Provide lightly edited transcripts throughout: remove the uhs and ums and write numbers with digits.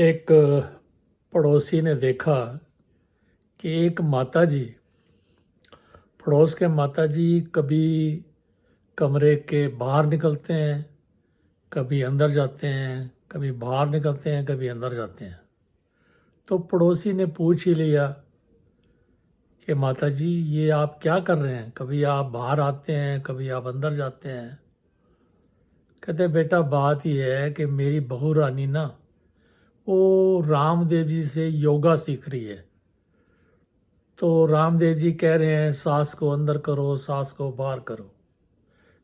एक पड़ोसी ने देखा कि एक माताजी, पड़ोस के माताजी कभी कमरे के बाहर निकलते हैं, कभी अंदर जाते हैं, कभी बाहर निकलते हैं, कभी अंदर जाते हैं। तो पड़ोसी ने पूछ ही लिया कि माताजी ये आप क्या कर रहे हैं, कभी आप बाहर आते हैं, कभी आप अंदर जाते हैं। कहते बेटा बात यह है कि मेरी बहू रानी ना वो रामदेव जी से योगा सीख रही है। तो रामदेव जी कह रहे हैं सांस को अंदर करो, सांस को बाहर करो,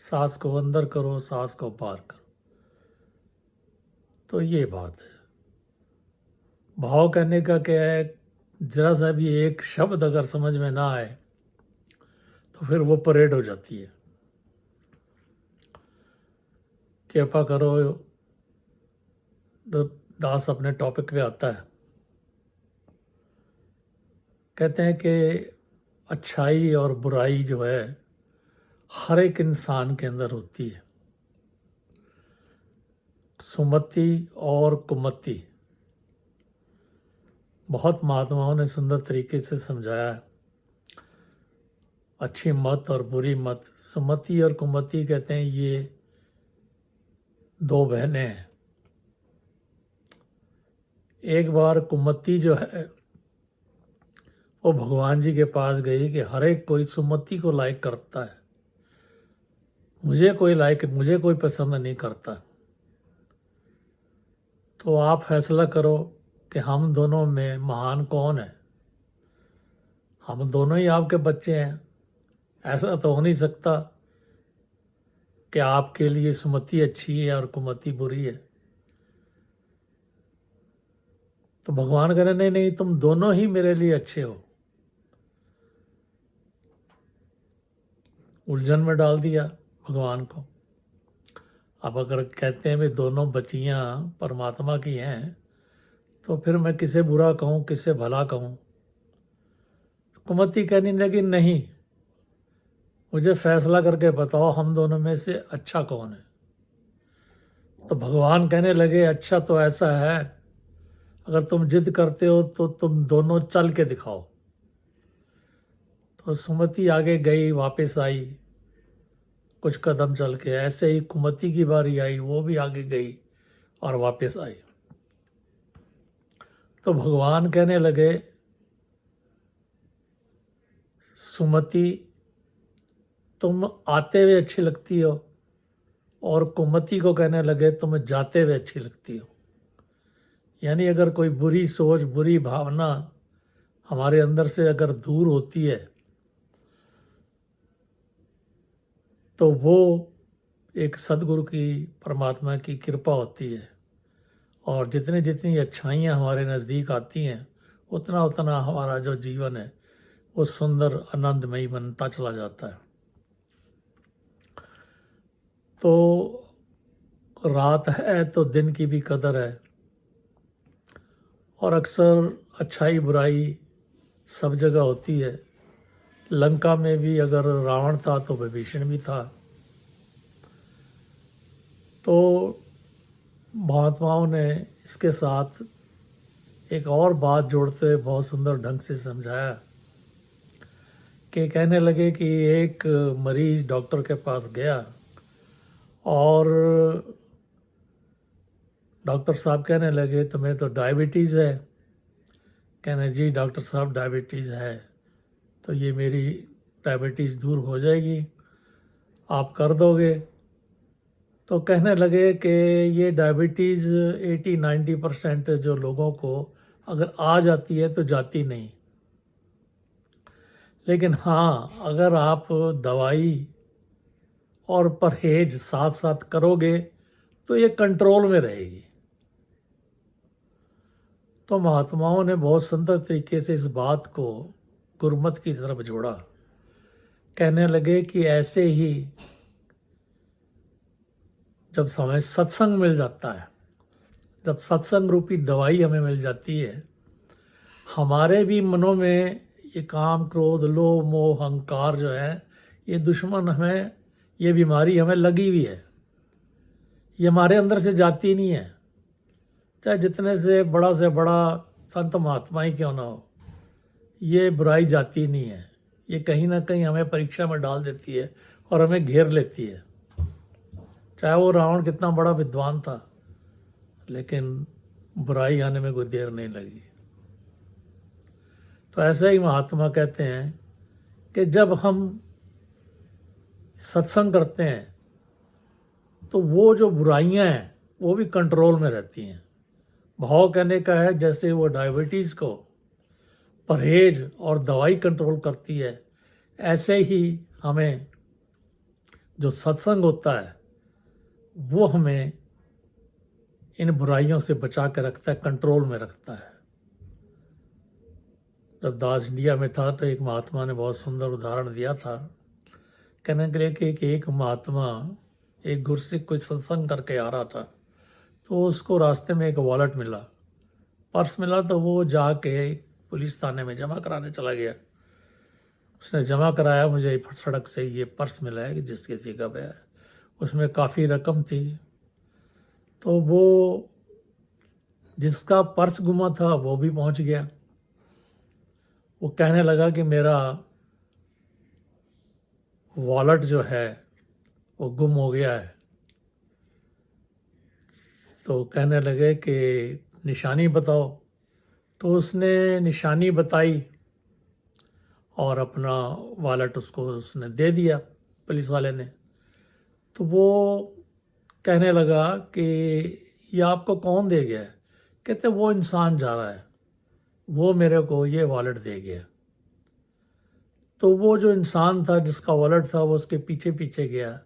सांस को अंदर करो, सांस को बाहर करो। तो ये बात है। भाव कहने का क्या है, जरा सा भी एक शब्द अगर समझ में ना आए तो फिर वो परेड हो जाती है। कृपा करो, दास अपने टॉपिक पे आता है। कहते हैं कि अच्छाई और बुराई जो है हर एक इंसान के अंदर होती है। सुमति और कुमति बहुत महात्माओं ने सुंदर तरीके से समझाया है। अच्छी मत और बुरी मत, सुमति और कुमति कहते हैं ये दो बहनें हैं। एक बार कुमति जो है वो भगवान जी के पास गई कि हर एक कोई सुमति को लाइक करता है, मुझे कोई पसंद नहीं करता। तो आप फैसला करो कि हम दोनों में महान कौन है। हम दोनों ही आपके बच्चे हैं। ऐसा तो हो नहीं सकता कि आपके लिए सुमति अच्छी है और कुमति बुरी है। तो भगवान कह रहे नहीं नहीं, तुम दोनों ही मेरे लिए अच्छे हो। उलझन में डाल दिया भगवान को। अब अगर कहते हैं भी दोनों बच्चियां परमात्मा की हैं तो फिर मैं किसे बुरा कहूं, किसे भला कहूं। कुमति कहने लगी नहीं, मुझे फैसला करके बताओ हम दोनों में से अच्छा कौन है। तो भगवान कहने लगे अच्छा तो ऐसा है, अगर तुम जिद करते हो तो तुम दोनों चल के दिखाओ। तो सुमति आगे गई, वापस आई कुछ कदम चल के। ऐसे ही कुमति की बारी आई, वो भी आगे गई और वापस आई। तो भगवान कहने लगे सुमति तुम आते हुए अच्छी लगती हो, और कुमति को कहने लगे तुम जाते हुए अच्छी लगती हो। यानी अगर कोई बुरी सोच, बुरी भावना हमारे अंदर से अगर दूर होती है तो वो एक सदगुरु की, परमात्मा की कृपा होती है। और जितनी जितनी अच्छाइयाँ हमारे नज़दीक आती हैं उतना उतना हमारा जो जीवन है वो सुंदर आनंदमयी बनता चला जाता है। तो रात है तो दिन की भी कदर है, और अक्सर अच्छाई बुराई सब जगह होती है। लंका में भी अगर रावण था तो विभीषण भी था। तो महात्माओं ने इसके साथ एक और बात जोड़ते हुए बहुत सुंदर ढंग से समझाया कि कहने लगे कि एक मरीज डॉक्टर के पास गया और डॉक्टर साहब कहने लगे तुम्हें तो डायबिटीज़ है। कहने जी डॉक्टर साहब डायबिटीज़ है, तो ये मेरी डायबिटीज़ दूर हो जाएगी, आप कर दोगे। तो कहने लगे कि ये डायबिटीज़ 80-90% जो लोगों को अगर आ जाती है तो जाती नहीं। लेकिन हाँ, अगर आप दवाई और परहेज साथ साथ करोगे तो ये कंट्रोल में रहेगी। तो महात्माओं ने बहुत सुंदर तरीके से इस बात को गुरुमत की तरफ जोड़ा। कहने लगे कि ऐसे ही जब समय सत्संग मिल जाता है, जब सत्संग रूपी दवाई हमें मिल जाती है, हमारे भी मनों में ये काम, क्रोध, लोभ, मोह, अहंकार जो है, ये दुश्मन हमें, ये बीमारी हमें लगी हुई है, ये हमारे अंदर से जाती नहीं है। चाहे जितने से बड़ा संत महात्मा ही क्यों ना हो, ये बुराई जाती नहीं है। ये कहीं ना कहीं हमें परीक्षा में डाल देती है और हमें घेर लेती है। चाहे वो रावण कितना बड़ा विद्वान था, लेकिन बुराई आने में कोई देर नहीं लगी। तो ऐसे ही महात्मा कहते हैं कि जब हम सत्संग करते हैं तो वो जो बुराइयां हैं वो भी कंट्रोल में रहती हैं। भाव कहने का है जैसे वो डायबिटीज़ को परहेज और दवाई कंट्रोल करती है, ऐसे ही हमें जो सत्संग होता है वो हमें इन बुराइयों से बचा के रखता है, कंट्रोल में रखता है। जब दास इंडिया में था तो एक महात्मा ने बहुत सुंदर उदाहरण दिया था, कहने के लिए कि एक महात्मा एक गुरसिक कोई सत्संग करके आ रहा था, तो उसको रास्ते में एक वॉलेट मिला, पर्स मिला, तो वो जाके पुलिस थाने में जमा कराने चला गया। उसने जमा कराया, मुझे सड़क से ये पर्स मिला है कि जिस किसी का है, उसमें काफ़ी रकम थी। तो वो जिसका पर्स गुमा था वो भी पहुंच गया। वो कहने लगा कि मेरा वॉलेट जो है वो गुम हो गया है। तो कहने लगे कि निशानी बताओ। तो उसने निशानी बताई और अपना वॉलेट उसको उसने दे दिया पुलिस वाले ने। तो वो कहने लगा कि ये आपको कौन दे गया है? कहते वो इंसान जा रहा है, वो मेरे को ये वॉलेट दे गया। तो वो जो इंसान था जिसका वॉलेट था वो उसके पीछे पीछे गया,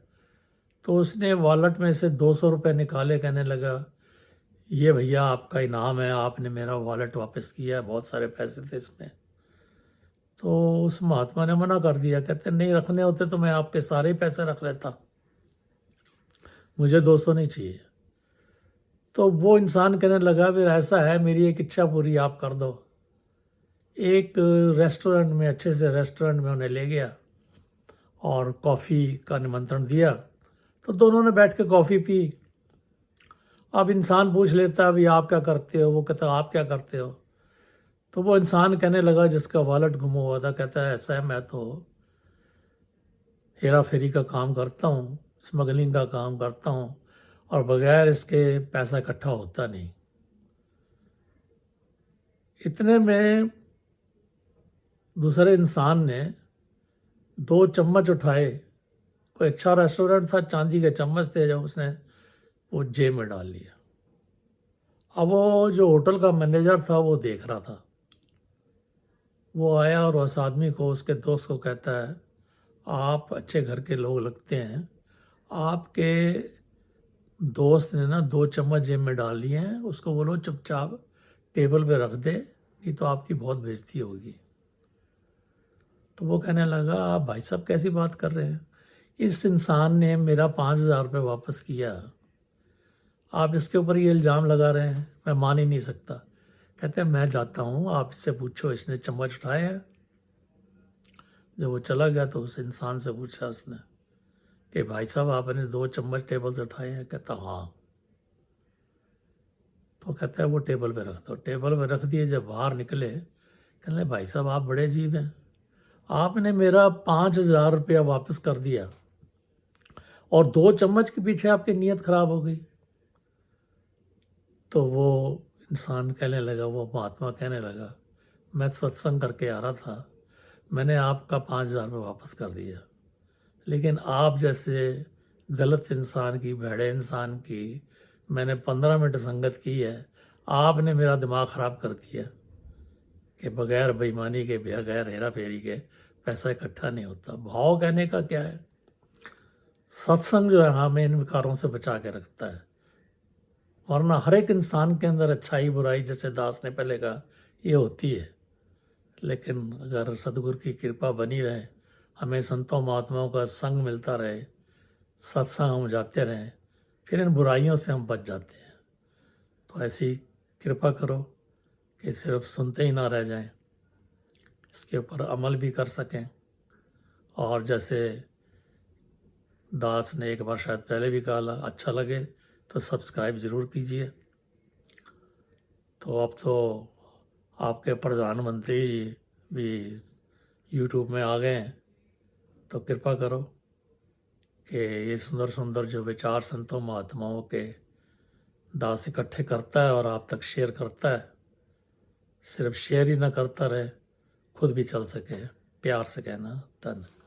तो उसने वॉलेट में से 200 रुपये निकाले, कहने लगा ये भैया आपका इनाम है, आपने मेरा वॉलेट वापस किया, बहुत सारे पैसे थे इसमें। तो उस महात्मा ने मना कर दिया, कहते नहीं रखने होते तो मैं आपके सारे पैसे रख लेता, मुझे 200 नहीं चाहिए। तो वो इंसान कहने लगा फिर ऐसा है, मेरी एक इच्छा पूरी आप कर दो। एक रेस्टोरेंट में, अच्छे से रेस्टोरेंट में उन्हें ले गया और कॉफ़ी का निमंत्रण दिया। तो दोनों ने बैठ के कॉफ़ी पी। अब इंसान पूछ लेता है अभी आप क्या करते हो? वो कहता आप क्या करते हो? तो वो इंसान कहने लगा जिसका वॉलेट गुमा हुआ था, कहता है ऐसा है, मैं तो हेरा फेरी का काम करता हूँ, स्मगलिंग का काम करता हूँ, और बगैर इसके पैसा इकट्ठा होता नहीं। इतने में दूसरे इंसान ने 2 चम्मच उठाए, कोई अच्छा रेस्टोरेंट था, चांदी के चम्मच थे, जब उसने वो जेब में डाल लिया। अब वो जो होटल का मैनेजर था वो देख रहा था। वो आया और उस आदमी को, उसके दोस्त को कहता है आप अच्छे घर के लोग लगते हैं, आपके दोस्त ने ना 2 चम्मच जेब में डाल लिए हैं, उसको बोलो चुपचाप टेबल पे रख दे, नहीं तो आपकी बहुत बेइज्जती होगी। तो वो कहने लगा आप भाई साहब कैसी बात कर रहे हैं? इस इंसान ने मेरा 5,000 रुपये वापस किया, आप इसके ऊपर ये इल्ज़ाम लगा रहे हैं, मैं मान ही नहीं सकता। कहते हैं मैं जाता हूँ, आप इससे पूछो इसने चम्मच उठाए हैं। जब वो चला गया तो उस इंसान से पूछा उसने कि भाई साहब आपने 2 चम्मच टेबल से उठाए हैं? कहता हाँ। तो कहता है वो टेबल पे रख दो। टेबल पे रख दिए। जब बाहर निकले, कहने लगे भाई साहब आप बड़े अजीब हैं, आपने मेरा 5,000 रुपया वापस कर दिया और 2 चम्मच के पीछे आपकी नीयत खराब हो गई। तो वो इंसान कहने लगा, वो महात्मा कहने लगा मैं सत्संग करके आ रहा था, मैंने आपका 5,000 रुपये वापस कर दिया, लेकिन आप जैसे गलत इंसान की, भेड़े इंसान की मैंने 15 मिनट संगत की है, आपने मेरा दिमाग ख़राब कर दिया कि बगैर बेईमानी के, बगैर हेरा फेरी के पैसा इकट्ठा नहीं होता। भाव कहने का क्या है? सत्संग जो है हमें इन विकारों से बचा के रखता है, वरना हर एक इंसान के अंदर अच्छाई बुराई, जैसे दास ने पहले कहा, ये होती है। लेकिन अगर सतगुरु की कृपा बनी रहे, हमें संतों महात्माओं का संग मिलता रहे, सत्संग हम जाते रहें, फिर इन बुराइयों से हम बच जाते हैं। तो ऐसी कृपा करो कि सिर्फ सुनते ही ना रह जाएं, इसके ऊपर अमल भी कर सकें। और जैसे दास ने एक बार शायद पहले भी कहा, अच्छा लगे तो सब्सक्राइब ज़रूर कीजिए। तो अब तो आपके प्रधानमंत्री भी यूट्यूब में आ गए हैं, तो कृपा करो कि ये सुंदर सुंदर जो विचार संतों महात्माओं के दास इकट्ठे करता है और आप तक शेयर करता है, सिर्फ शेयर ही ना करता रहे, खुद भी चल सके। प्यार से कहना, धन्य।